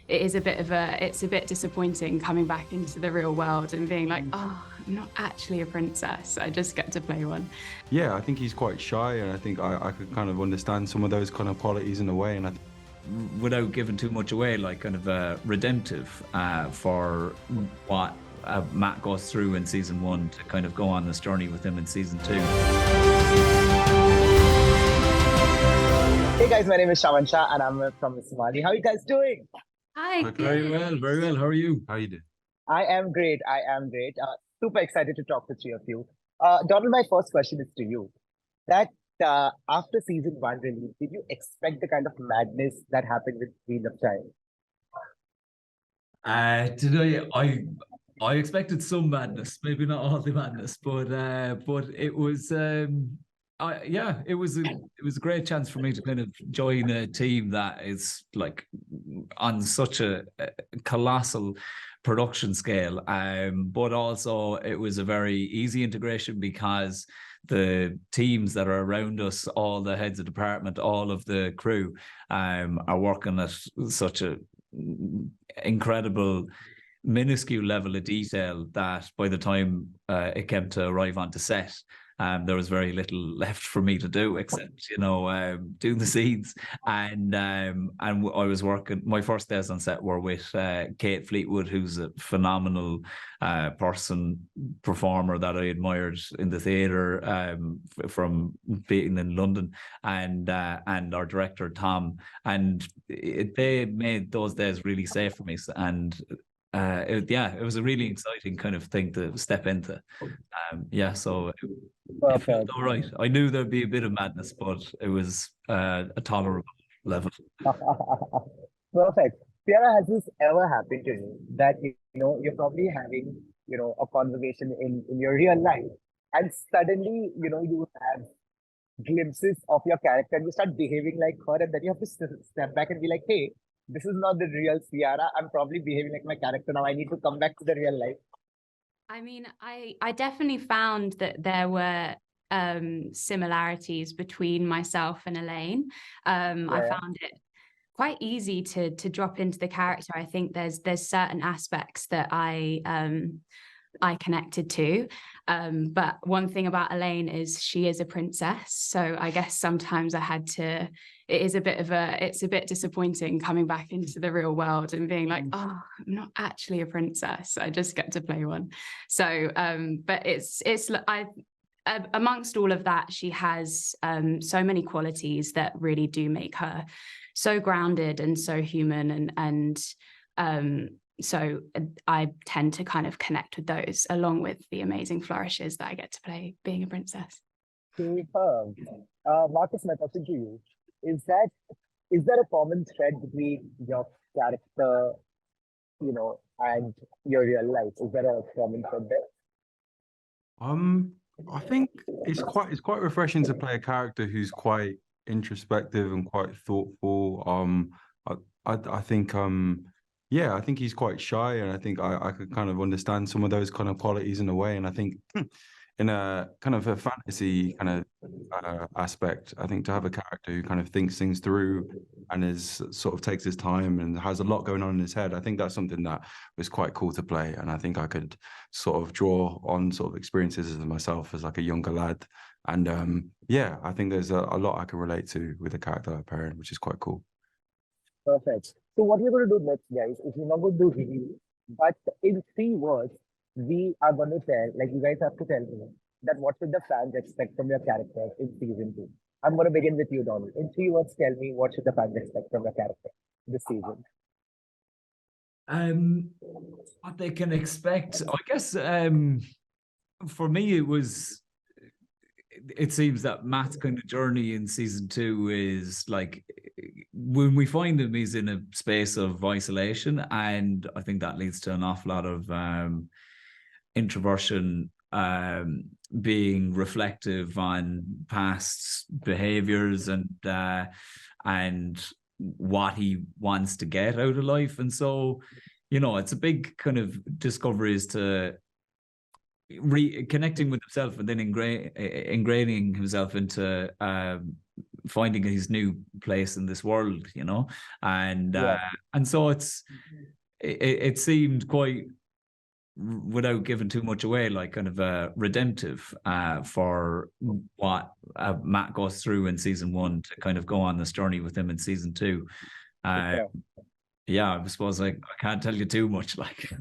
it's a bit disappointing coming back into the real world and being like, oh, I'm not actually a princess. I just get to play one. Yeah, I think he's quite shy, and I think I could kind of understand some of those kind of qualities in a way. And without giving too much away, like kind of redemptive for what Matt goes through in season 1 to kind of go on this journey with him in season 2. Hey guys, my name is Shravan Shah and I'm from MissMalini. How are you guys doing? Hi. Very well, very well. How are you? how you doing? I am great. Super excited to talk to three of you. Donald, my first question is to you. That after season 1 release, did you expect the kind of madness that happened with Wheel of Time? Today, I expected some madness, maybe not all the madness, but it was it was a great chance for me to kind of join a team that is like on such a colossal production scale, but also it was a very easy integration because the teams that are around us, all the heads of department, all of the crew, are working at such a incredible minuscule level of detail that by the time it came to arrive onto set, there was very little left for me to do except, doing the scenes. And I was working, my first days on set were with Kate Fleetwood, who's a phenomenal performer that I admired in the theatre from being in London, and our director, Tom. And they made those days really safe for me. And it was a really exciting kind of thing to step into. So it felt all right. I knew there'd be a bit of madness, but it was a tolerable level. Perfect. Ceara, has this ever happened to you that you're probably having a conversation in your real life, and suddenly you have glimpses of your character and you start behaving like her, and then you have to step back and be like, hey, this is not the real Ceara. I'm probably behaving like my character now. I need to come back to the real life. I mean, I definitely found that there were similarities between myself and Elaine. I found it quite easy to drop into the character. I think there's certain aspects that I connected to. But one thing about Elaine is she is a princess. So I guess sometimes I had to, it's a bit disappointing coming back into the real world and being like, oh, I'm not actually a princess. I just get to play one. So, but amongst all of that, she has so many qualities that really do make her so grounded and so human. So I tend to kind of connect with those, along with the amazing flourishes that I get to play being a princess. Superb. Marcus, my question to you is there a common thread between your character, and your real life? Is there a common thread there? I think it's quite refreshing to play a character who's quite introspective and quite thoughtful. I think I think he's quite shy, and I think I could kind of understand some of those kind of qualities in a way. And I think in a kind of a fantasy kind of aspect, I think to have a character who kind of thinks things through and is sort of takes his time and has a lot going on in his head, I think that's something that was quite cool to play. And I think I could sort of draw on sort of experiences as myself as like a younger lad. And I think there's a lot I can relate to with the character I'm playing, which is quite cool. Perfect. So what we're going to do next, guys, is we're not going to do review, but in 3 words, we are going to tell, like you guys have to tell me, that what should the fans expect from your character in season 2? I'm going to begin with you, Dónal. In 3 words, tell me what should the fans expect from your character this season? What they can expect, I guess, for me, it seems that Matt's kind of journey in season 2 is like, when we find him, he's in a space of isolation, and I think that leads to an awful lot of introversion, being reflective on past behaviors and what he wants to get out of life. And so, it's a big kind of discovery is to connecting with himself and then ingraining himself into finding his new place in this world, you know, and so it seemed quite, without giving too much away, like kind of redemptive for what Matt goes through in season 1 to kind of go on this journey with him in season 2. I suppose I can't tell you too much. Like,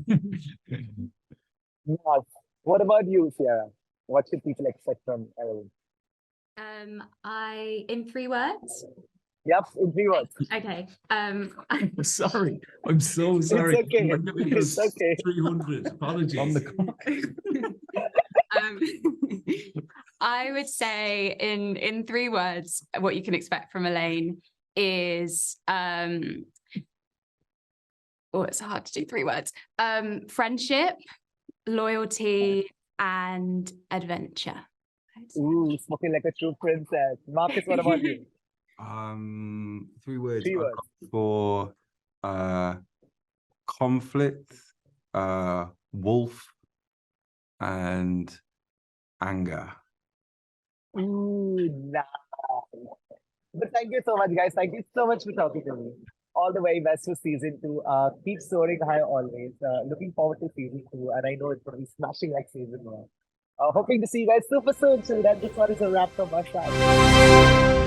What about you, Ceara? What should people expect from Ellen? In 3 words. Yep, in 3 words. Okay. Sorry, I'm so sorry. It's okay. It's okay. 300. Apologies. On the clock. I would say in 3 words, what you can expect from Elaine is it's hard to do 3 words. Friendship, loyalty, and adventure. Ooh, smoking like a true princess. Marcus, what about you? 3 words. 3 words. For conflict, wolf, and anger. Ooh, nice. But thank you so much, guys. Thank you so much for talking to me. All the very best for season 2. Keep soaring high always. Looking forward to season 2, and I know it's going to be smashing like season 1. Hoping to see you guys super soon. Till then, this one is a wrap from our side.